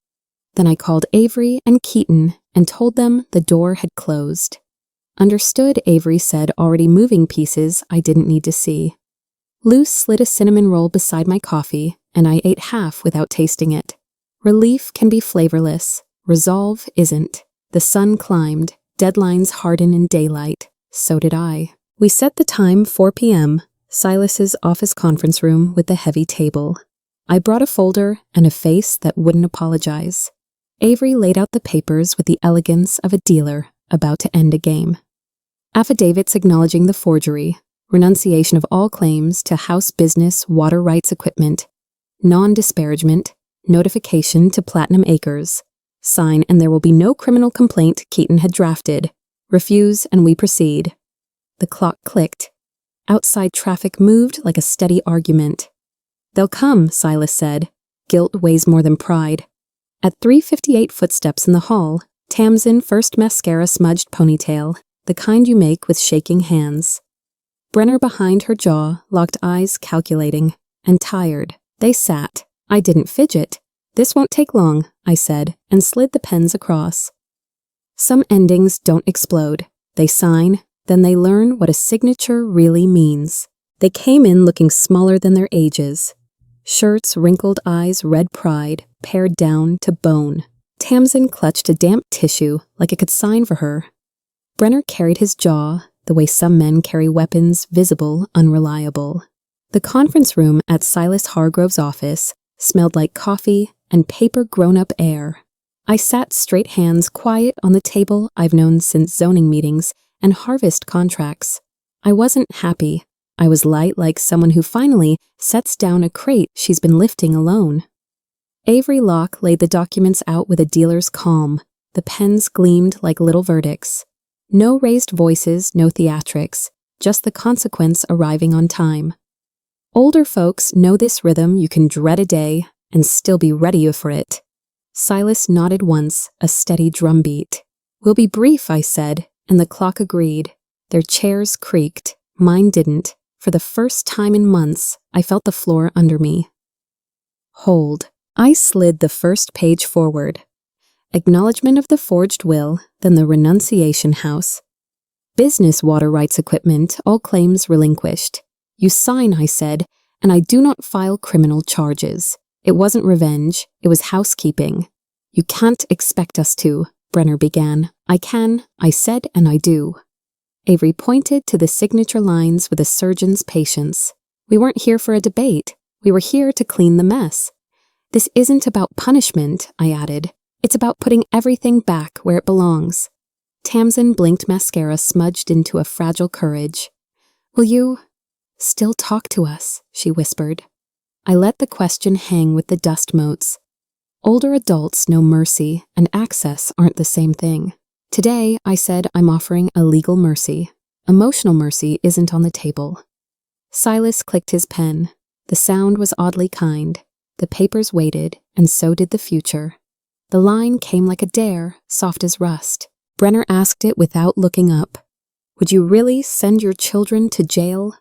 Then I called Avery and Keaton and told them the door had closed. Understood, Avery said, already moving pieces I didn't need to see. Luce slid a cinnamon roll beside my coffee, and I ate half without tasting it. Relief can be flavorless. Resolve isn't. The sun climbed. Deadlines harden in daylight. So did I. We set the time 4 p.m., Silas's office conference room with the heavy table. I brought a folder and a face that wouldn't apologize. Avery laid out the papers with the elegance of a dealer about to end a game. Affidavits acknowledging the forgery, renunciation of all claims to house business water rights equipment, non-disparagement, notification to Platinum Acres. Sign and there will be no criminal complaint Keaton had drafted. Refuse and we proceed. The clock clicked. Outside traffic moved like a steady argument. They'll come, Silas said. Guilt weighs more than pride. At 3:58 footsteps in the hall, Tamsin first mascara-smudged ponytail, the kind you make with shaking hands. Brenner behind her jaw, locked eyes calculating, and tired. They sat. I didn't fidget. This won't take long, I said, and slid the pens across. Some endings don't explode. They sign, then they learn what a signature really means. They came in looking smaller than their ages. Shirts, wrinkled eyes, red pride, pared down to bone. Tamsin clutched a damp tissue like it could sign for her. Brenner carried his jaw, the way some men carry weapons, visible, unreliable. The conference room at Silas Hargrove's office smelled like coffee and paper grown-up air. I sat straight hands quiet on the table I've known since zoning meetings and harvest contracts. I wasn't happy. I was light like someone who finally sets down a crate she's been lifting alone. Avery Locke laid the documents out with a dealer's calm. The pens gleamed like little verdicts. No raised voices, no theatrics, just the consequence arriving on time. Older folks know this rhythm. You can dread a day and still be ready for it. Silas nodded once, a steady drumbeat. We'll be brief, I said, and the clock agreed. Their chairs creaked. Mine didn't. For the first time in months, I felt the floor under me. Hold. I slid the first page forward. Acknowledgement of the forged will, then the renunciation house. Business water rights equipment, all claims relinquished. You sign, I said, and I do not file criminal charges. It wasn't revenge, it was housekeeping. You can't expect us to, Brenner began. I can, I said, and I do. Avery pointed to the signature lines with a surgeon's patience. We weren't here for a debate. We were here to clean the mess. This isn't about punishment, I added. It's about putting everything back where it belongs. Tamsin blinked mascara smudged into a fragile courage. Will you still talk to us? She whispered. I let the question hang with the dust motes. Older adults know mercy and access aren't the same thing. Today, I said I'm offering a legal mercy. Emotional mercy isn't on the table. Silas clicked his pen. The sound was oddly kind. The papers waited, and so did the future. The line came like a dare, soft as rust. Brenner asked it without looking up. Would you really send your children to jail?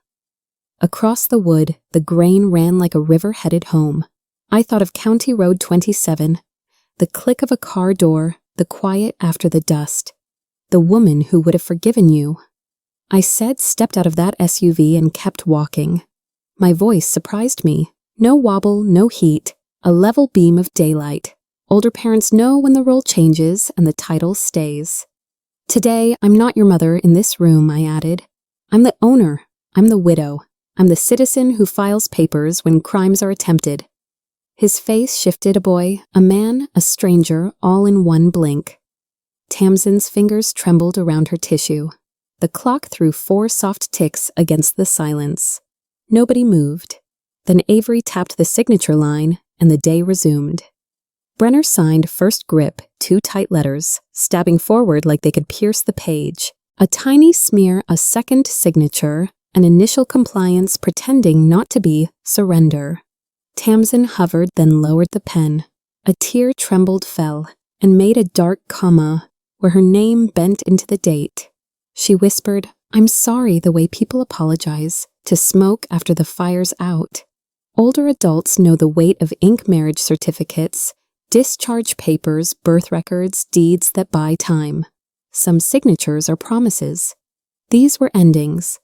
Across the wood, the grain ran like a river headed home. I thought of County Road 27, the click of a car door, the quiet after the dust, the woman who would have forgiven you. I said, stepped out of that SUV and kept walking. My voice surprised me. No wobble, no heat, a level beam of daylight. Older parents know when the role changes and the title stays. Today, I'm not your mother in this room, I added. I'm the owner. I'm the widow. I'm the citizen who files papers when crimes are attempted. His face shifted, a boy, a man, a stranger, all in one blink. Tamsin's fingers trembled around her tissue. The clock threw 4 soft ticks against the silence. Nobody moved. Then Avery tapped the signature line, and the day resumed. Brenner signed first grip, 2 tight letters, stabbing forward like they could pierce the page. A tiny smear, a second signature, an initial compliance pretending not to be surrender. Tamsin hovered, then lowered the pen. A tear trembled, fell, and made a dark comma where her name bent into the date. She whispered, I'm sorry the way people apologize, to smoke after the fire's out. Older adults know the weight of ink marriage certificates, discharge papers, birth records, deeds that buy time. Some signatures are promises. These were endings.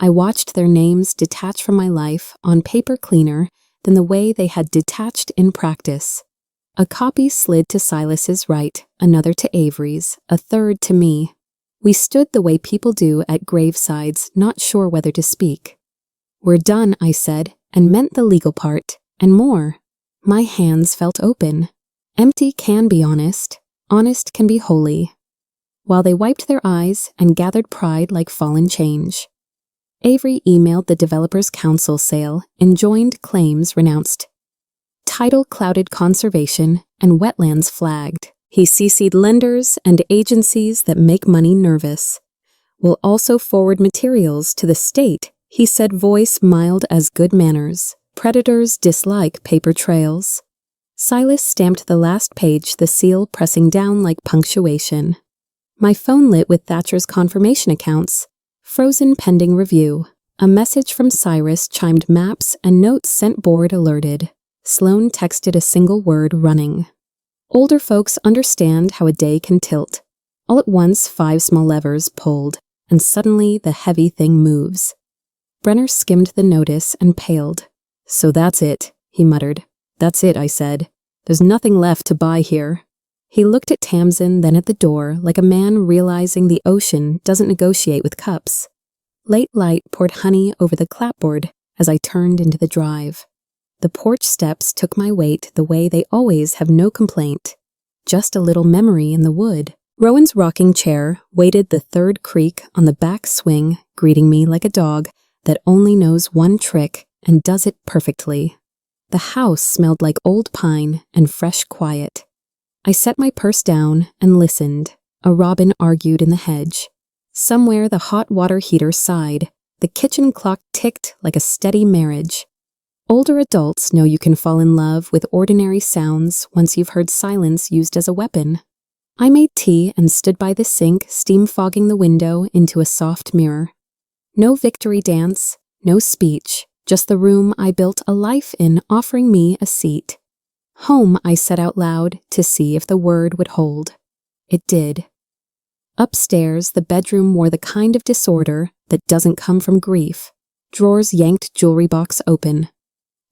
I watched their names detach from my life on paper cleaner than the way they had detached in practice. A copy slid to Silas's right, another to Avery's, a third to me. We stood the way people do at gravesides, not sure whether to speak. We're done, I said, and meant the legal part, and more. My hands felt open. Empty can be honest. Honest can be holy. While they wiped their eyes and gathered pride like fallen change. Avery emailed the Developers Council sale, enjoined claims renounced. Title clouded conservation and wetlands flagged. He CC'd lenders and agencies that make money nervous. Will also forward materials to the state, he said, voice mild as good manners. Predators dislike paper trails. Silas stamped the last page, the seal pressing down like punctuation. My phone lit with Thatcher's confirmation accounts. Frozen pending review. A message from Cyrus chimed maps and notes sent board alerted. Sloan texted a single word, running. Older folks understand how a day can tilt. All at once 5 small levers pulled, and suddenly the heavy thing moves. Brenner skimmed the notice and paled. So that's it, he muttered. That's it, I said. There's nothing left to buy here. He looked at Tamsin, then at the door, like a man realizing the ocean doesn't negotiate with cups. Late light poured honey over the clapboard as I turned into the drive. The porch steps took my weight the way they always have, no complaint. Just a little memory in the wood. Rowan's rocking chair waited the third creak on the back swing, greeting me like a dog that only knows one trick and does it perfectly. The house smelled like old pine and fresh quiet. I set my purse down and listened. A robin argued in the hedge. Somewhere the hot water heater sighed. The kitchen clock ticked like a steady marriage. Older adults know you can fall in love with ordinary sounds once you've heard silence used as a weapon. I made tea and stood by the sink, steam fogging the window into a soft mirror. No victory dance, no speech, just the room I built a life in offering me a seat. Home, I said out loud to see if the word would hold. It did. Upstairs, the bedroom wore the kind of disorder that doesn't come from grief. Drawers yanked jewelry box open.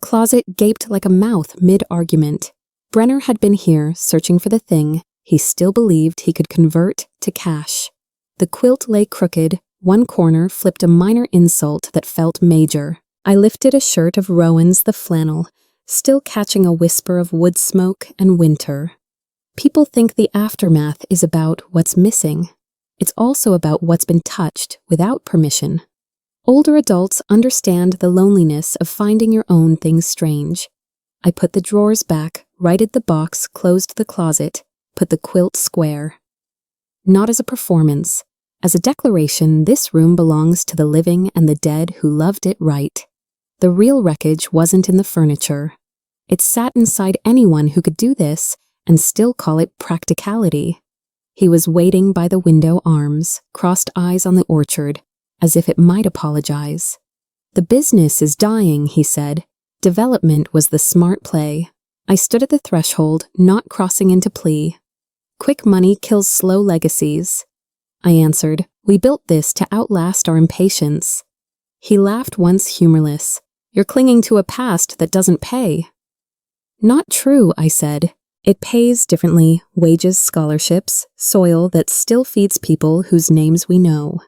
Closet gaped like a mouth mid-argument. Brenner had been here, searching for the thing he still believed he could convert to cash. The quilt lay crooked, one corner flipped a minor insult that felt major. I lifted a shirt of Rowan's, the flannel, still catching a whisper of wood smoke and winter. People think the aftermath is about what's missing. It's also about what's been touched without permission. Older adults understand the loneliness of finding your own things strange. I put the drawers back, righted the box, closed the closet, put the quilt square. Not as a performance. As a declaration, this room belongs to the living and the dead who loved it right. The real wreckage wasn't in the furniture. It sat inside anyone who could do this and still call it practicality. He was waiting by the window arms, crossed eyes on the orchard, as if it might apologize. The business is dying, he said. Development was the smart play. I stood at the threshold, not crossing into plea. Quick money kills slow legacies. I answered, we built this to outlast our impatience. He laughed once humorless. You're clinging to a past that doesn't pay. Not true, I said. It pays differently, wages, scholarships, soil that still feeds people whose names we know.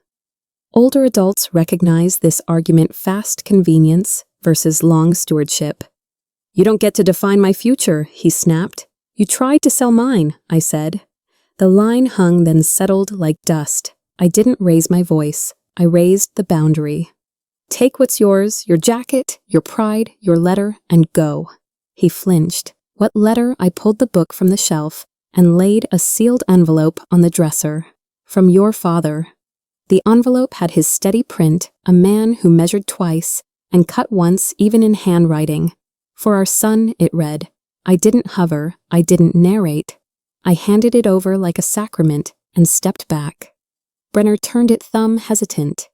Older adults recognize this argument: fast convenience versus long stewardship. You don't get to define my future, he snapped. You tried to sell mine, I said. The line hung, then settled like dust. I didn't raise my voice. I raised the boundary. Take what's yours, your jacket, your pride, your letter, and go. He flinched. What letter? I pulled the book from the shelf and laid a sealed envelope on the dresser. From your father. The envelope had his steady print, a man who measured twice and cut once, even in handwriting. For our son, it read. I didn't hover, I didn't narrate. I handed it over like a sacrament and stepped back. Brenner turned it, thumb hesitant.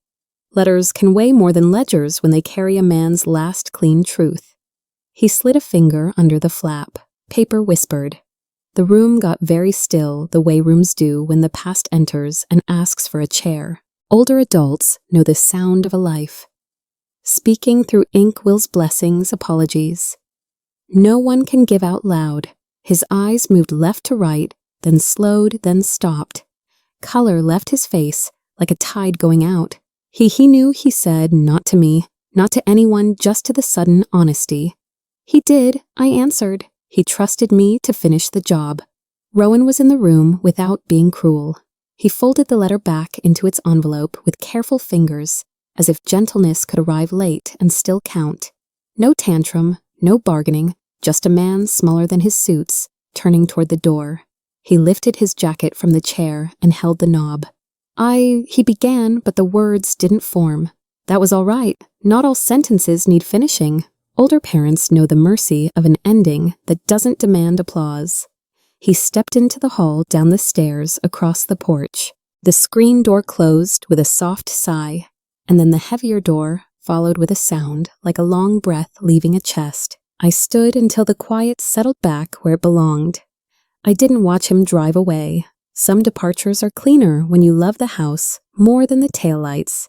Letters can weigh more than ledgers when they carry a man's last clean truth. He slid a finger under the flap. Paper whispered. The room got very still, the way rooms do when the past enters and asks for a chair. Older adults know the sound of a life. Speaking through ink wills blessings, apologies. No one can give out loud. His eyes moved left to right, then slowed, then stopped. Color left his face, like a tide going out. He knew, he said, not to me, not to anyone, just to the sudden honesty. He did, I answered. He trusted me to finish the job. Rowan was in the room without being cruel. He folded the letter back into its envelope with careful fingers, as if gentleness could arrive late and still count. No tantrum, no bargaining, just a man smaller than his suits, turning toward the door. He lifted his jacket from the chair and held the knob. He began, but the words didn't form. That was all right. Not all sentences need finishing. Older parents know the mercy of an ending that doesn't demand applause. He stepped into the hall, down the stairs, across the porch. The screen door closed with a soft sigh, and then the heavier door followed with a sound like a long breath leaving a chest. I stood until the quiet settled back where it belonged. I didn't watch him drive away. Some departures are cleaner when you love the house more than the taillights.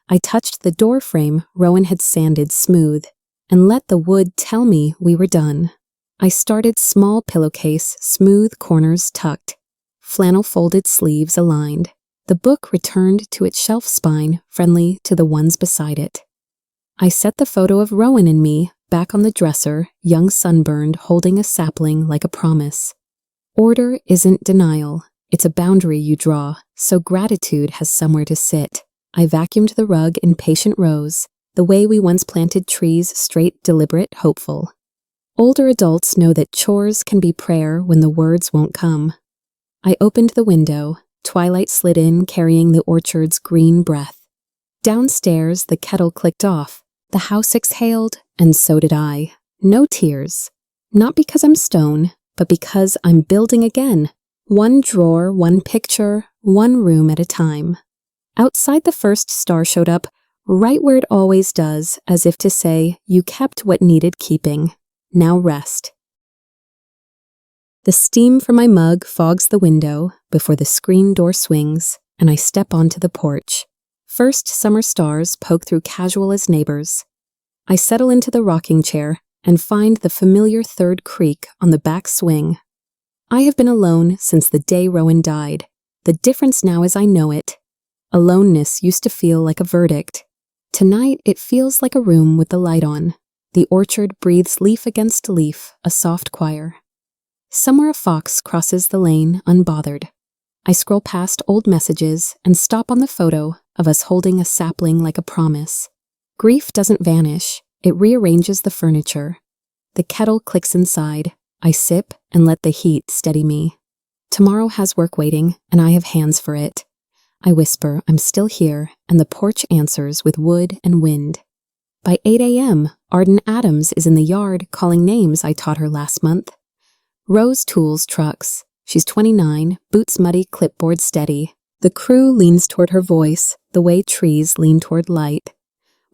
I touched the door frame Rowan had sanded smooth and let the wood tell me we were done. I started small pillowcase, smooth corners tucked, flannel folded sleeves aligned. The book returned to its shelf spine, friendly to the ones beside it. I set the photo of Rowan and me back on the dresser, young sunburned, holding a sapling like a promise. Order isn't denial. It's a boundary you draw, so gratitude has somewhere to sit. I vacuumed the rug in patient rows, the way we once planted trees, straight, deliberate, hopeful. Older adults know that chores can be prayer when the words won't come. I opened the window. Twilight slid in, carrying the orchard's green breath. Downstairs, the kettle clicked off. The house exhaled, and so did I. No tears. Not because I'm stone, but because I'm building again. One drawer, one picture, one room at a time. Outside, the first star showed up, right where it always does, as if to say, you kept what needed keeping. Now rest. The steam from my mug fogs the window before the screen door swings, and I step onto the porch. First summer stars poke through casual as neighbors. I settle into the rocking chair and find the familiar third creak on the back swing. I have been alone since the day Rowan died. The difference now is I know it. Aloneness used to feel like a verdict. Tonight it feels like a room with the light on. The orchard breathes leaf against leaf, a soft choir. Somewhere a fox crosses the lane unbothered. I scroll past old messages and stop on the photo of us holding a sapling like a promise. Grief doesn't vanish, it rearranges the furniture. The kettle clicks inside. I sip and let the heat steady me. Tomorrow has work waiting, and I have hands for it. I whisper, I'm still here, and the porch answers with wood and wind. By 8 a.m., Arden Adams is in the yard calling names I taught her last month. Rose tools trucks. She's 29, boots muddy, clipboard steady. The crew leans toward her voice, the way trees lean toward light.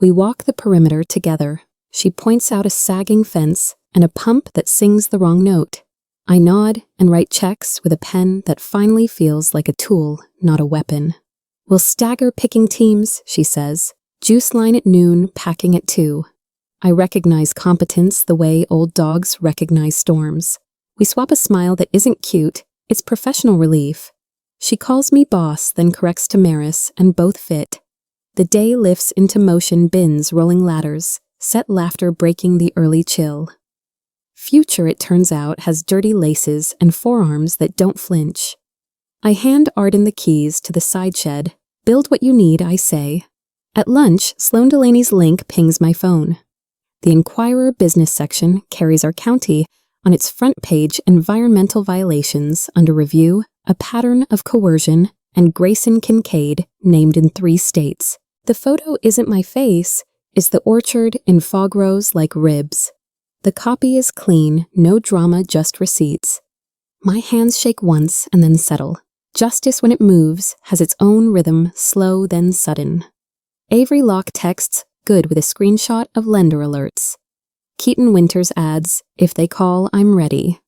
We walk the perimeter together. She points out a sagging fence and a pump that sings the wrong note. I nod and write checks with a pen that finally feels like a tool, not a weapon. We'll stagger picking teams, she says. Juice line at noon, packing at 2. I recognize competence the way old dogs recognize storms. We swap a smile that isn't cute, it's professional relief. She calls me boss, then corrects to Maris, and both fit. The day lifts into motion bins rolling ladders, set laughter breaking the early chill. Future, it turns out, has dirty laces and forearms that don't flinch. I hand Arden the keys to the side shed. Build what you need, I say. At lunch, Sloan Delaney's link pings my phone. The Inquirer business section carries our county on its front page environmental violations under review, a pattern of coercion, and Grayson Kincaid named in 3 states. The photo isn't my face, it's the orchard in fog rows like ribs. The copy is clean, no drama, just receipts. My hands shake once and then settle. Justice, when it moves, has its own rhythm, slow then sudden. Avery Locke texts, good, with a screenshot of lender alerts. Keaton Winters adds, if they call, I'm ready.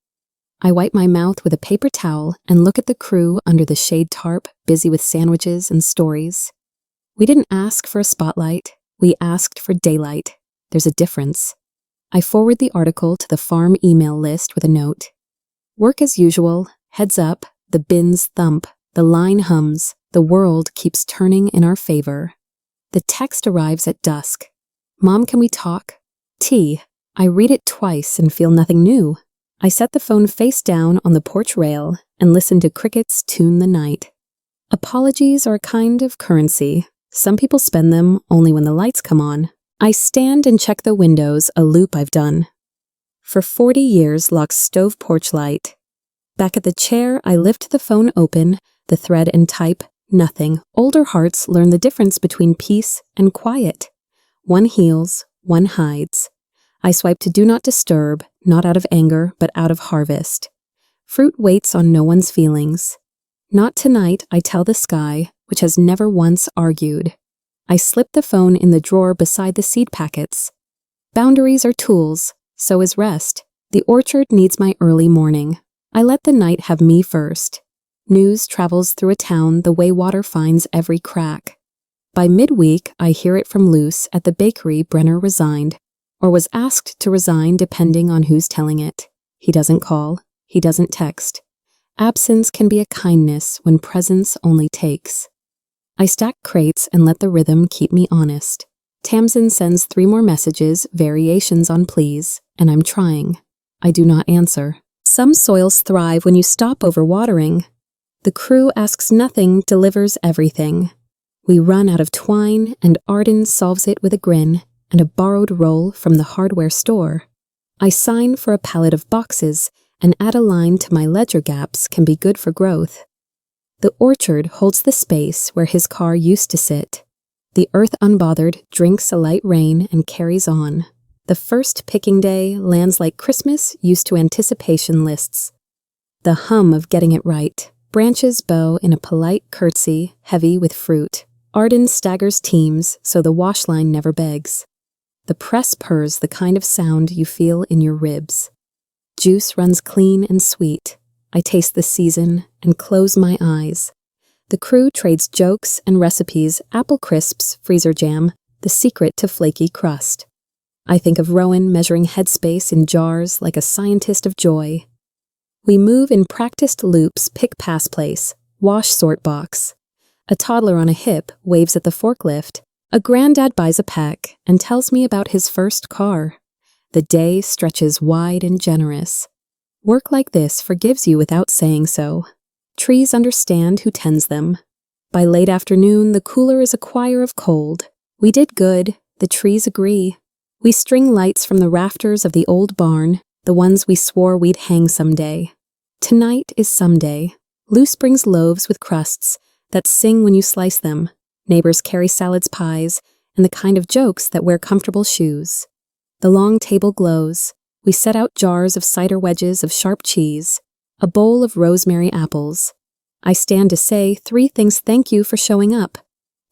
I wipe my mouth with a paper towel and look at the crew under the shade tarp, busy with sandwiches and stories. We didn't ask for a spotlight, we asked for daylight. There's a difference. I forward the article to the farm email list with a note. Work as usual, heads up, the bins thump, the line hums, the world keeps turning in our favor. The text arrives at dusk. Mom, can we talk? Tea. I read it twice and feel nothing new. I set the phone face down on the porch rail and listen to crickets tune the night. Apologies are a kind of currency. Some people spend them only when the lights come on. I stand and check the windows, a loop I've done. For 40 years, Locke's stove porch light. Back at the chair, I lift the phone open, the thread and type, nothing. Older hearts learn the difference between peace and quiet. One heals, one hides. I swipe to do not disturb, not out of anger, but out of harvest. Fruit waits on no one's feelings. Not tonight, I tell the sky, which has never once argued. I slip the phone in the drawer beside the seed packets. Boundaries are tools, so is rest. The orchard needs my early morning. I let the night have me first. News travels through a town the way water finds every crack. By midweek, I hear it from Luce at the bakery Brenner resigned, or was asked to resign depending on who's telling it. He doesn't call, he doesn't text. Absence can be a kindness when presence only takes. I stack crates and let the rhythm keep me honest. Tamsin sends 3 more messages, variations on please, and I'm trying. I do not answer. Some soils thrive when you stop overwatering. The crew asks nothing, delivers everything. We run out of twine, and Arden solves it with a grin and a borrowed roll from the hardware store. I sign for a pallet of boxes and add a line to my ledger gaps can be good for growth. The orchard holds the space where his car used to sit. The earth unbothered drinks a light rain and carries on. The first picking day lands like Christmas used to anticipation lists. The hum of getting it right. Branches bow in a polite curtsy, heavy with fruit. Arden staggers teams so the wash line never begs. The press purrs the kind of sound you feel in your ribs. Juice runs clean and sweet. I taste the season and close my eyes. The crew trades jokes and recipes, apple crisps, freezer jam, the secret to flaky crust. I think of Rowan measuring headspace in jars like a scientist of joy. We move in practiced loops, pick pass place, wash sort box. A toddler on a hip waves at the forklift. A granddad buys a pack and tells me about his first car. The day stretches wide and generous. Work like this forgives you without saying so. Trees understand who tends them. By late afternoon, the cooler is a choir of cold. We did good, the trees agree. We string lights from the rafters of the old barn, the ones we swore we'd hang someday. Tonight is someday. Luce brings loaves with crusts that sing when you slice them. Neighbors carry salads, pies, and the kind of jokes that wear comfortable shoes. The long table glows. We set out jars of cider wedges of sharp cheese, a bowl of rosemary apples. I stand to say 3 things thank you for showing up.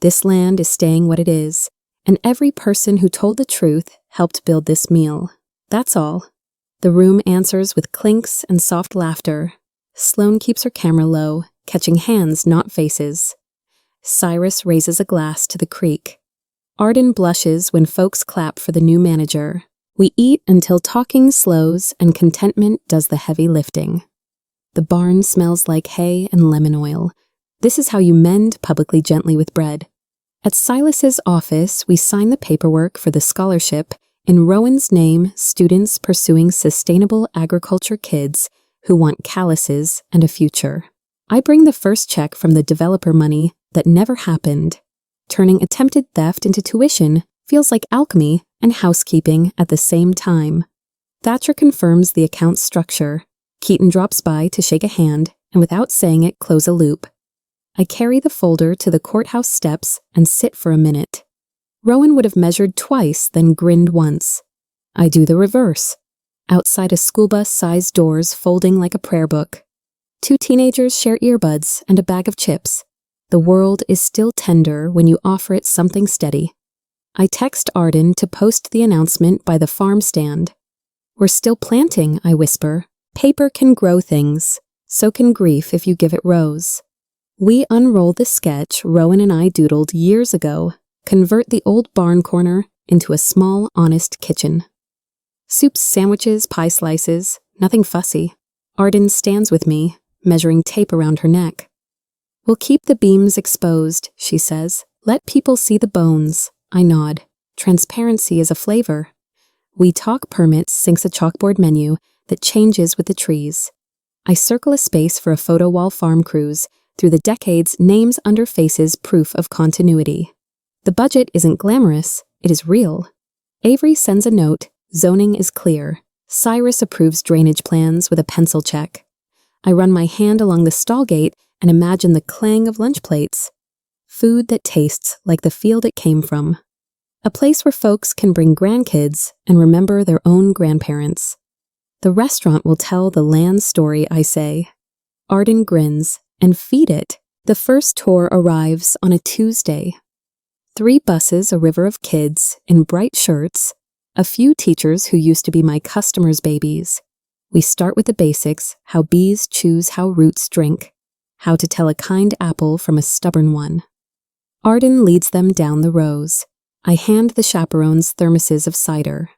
This land is staying what it is, and every person who told the truth helped build this meal. That's all. The room answers with clinks and soft laughter. Sloane keeps her camera low, catching hands, not faces. Cyrus raises a glass to the creek. Arden blushes when folks clap for the new manager. We eat until talking slows and contentment does the heavy lifting. The barn smells like hay and lemon oil. This is how you mend publicly gently with bread. At Silas's office, we sign the paperwork for the scholarship in Rowan's name, students pursuing sustainable agriculture kids who want calluses and a future. I bring the first check from the developer money that never happened. Turning attempted theft into tuition feels like alchemy and housekeeping at the same time. Thatcher confirms the account structure. Keaton drops by to shake a hand and without saying it close a loop. I carry the folder to the courthouse steps and sit for a minute. Rowan would have measured twice, then grinned once. I do the reverse. Outside a school bus-sized doors folding like a prayer book. 2 teenagers share earbuds and a bag of chips. The world is still tender when you offer it something steady. I text Arden to post the announcement by the farm stand. We're still planting, I whisper. Paper can grow things. So can grief if you give it rows. We unroll the sketch Rowan and I doodled years ago, convert the old barn corner into a small, honest kitchen. Soups, sandwiches, pie slices, nothing fussy. Arden stands with me, measuring tape around her neck. We'll keep the beams exposed, she says. Let people see the bones. I nod. Transparency is a flavor. We Talk Permits syncs a chalkboard menu that changes with the trees. I circle a space for a photo wall farm cruise. Through the decades, names under faces proof of continuity. The budget isn't glamorous, it is real. Avery sends a note, zoning is clear. Cyrus approves drainage plans with a pencil check. I run my hand along the stall gate and imagine the clang of lunch plates. Food that tastes like the field it came from. A place where folks can bring grandkids and remember their own grandparents. The restaurant will tell the land story, I say. Arden grins. And feed it. The first tour arrives on a Tuesday. 3 buses, a river of kids, in bright shirts, a few teachers who used to be my customers' babies. We start with the basics, how bees choose how roots drink, how to tell a kind apple from a stubborn one. Arden leads them down the rows. I hand the chaperones thermoses of cider.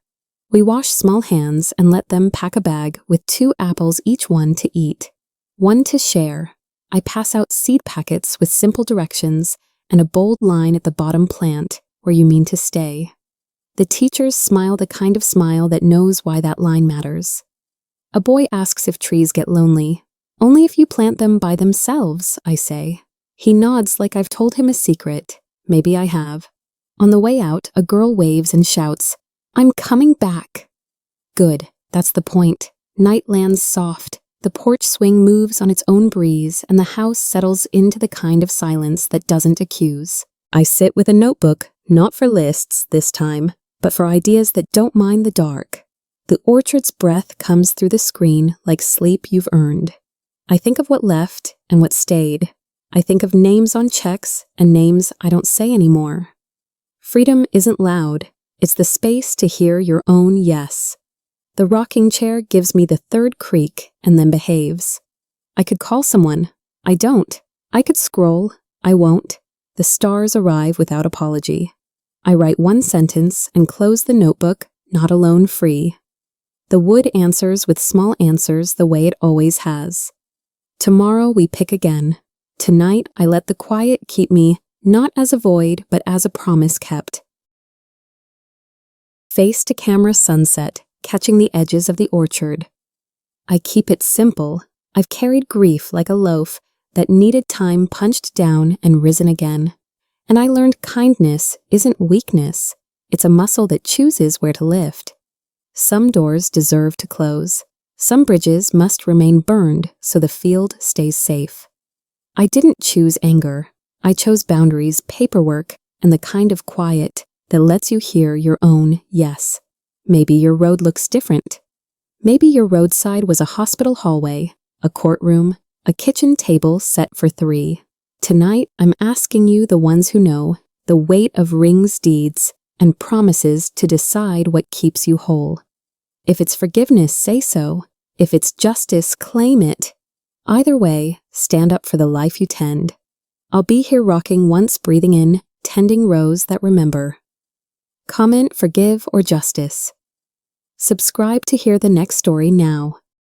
We wash small hands and let them pack a bag with 2 apples each one to eat, 1 to share. I pass out seed packets with simple directions and a bold line at the bottom plant where you mean to stay. The teachers smile the kind of smile that knows why that line matters. A boy asks if trees get lonely. Only if you plant them by themselves, I say. He nods like I've told him a secret. Maybe I have. On the way out, a girl waves and shouts, "I'm coming back." Good, that's the point. Night lands soft. The porch swing moves on its own breeze, and the house settles into the kind of silence that doesn't accuse. I sit with a notebook, not for lists this time, but for ideas that don't mind the dark. The orchard's breath comes through the screen like sleep you've earned. I think of what left and what stayed. I think of names on checks and names I don't say anymore. Freedom isn't loud. It's the space to hear your own yes. The rocking chair gives me the 3rd creak and then behaves. I could call someone. I don't. I could scroll. I won't. The stars arrive without apology. I write 1 sentence and close the notebook, not alone free. The wood answers with small answers the way it always has. Tomorrow we pick again. Tonight I let the quiet keep me, not as a void, but as a promise kept. Face to camera sunset, catching the edges of the orchard. I keep it simple. I've carried grief like a loaf that needed time punched down and risen again. And I learned kindness isn't weakness. It's a muscle that chooses where to lift. Some doors deserve to close. Some bridges must remain burned so the field stays safe. I didn't choose anger. I chose boundaries, paperwork, and the kind of quiet that lets you hear your own yes. Maybe your road looks different. Maybe your roadside was a hospital hallway, a courtroom, a kitchen table set for 3. Tonight, I'm asking you, the ones who know, the weight of rings, deeds, and promises to decide what keeps you whole. If it's forgiveness, say so. If it's justice, claim it. Either way, stand up for the life you tend. I'll be here rocking once, breathing in, tending rows that remember. Comment, forgive, or justice. Subscribe to hear the next story now.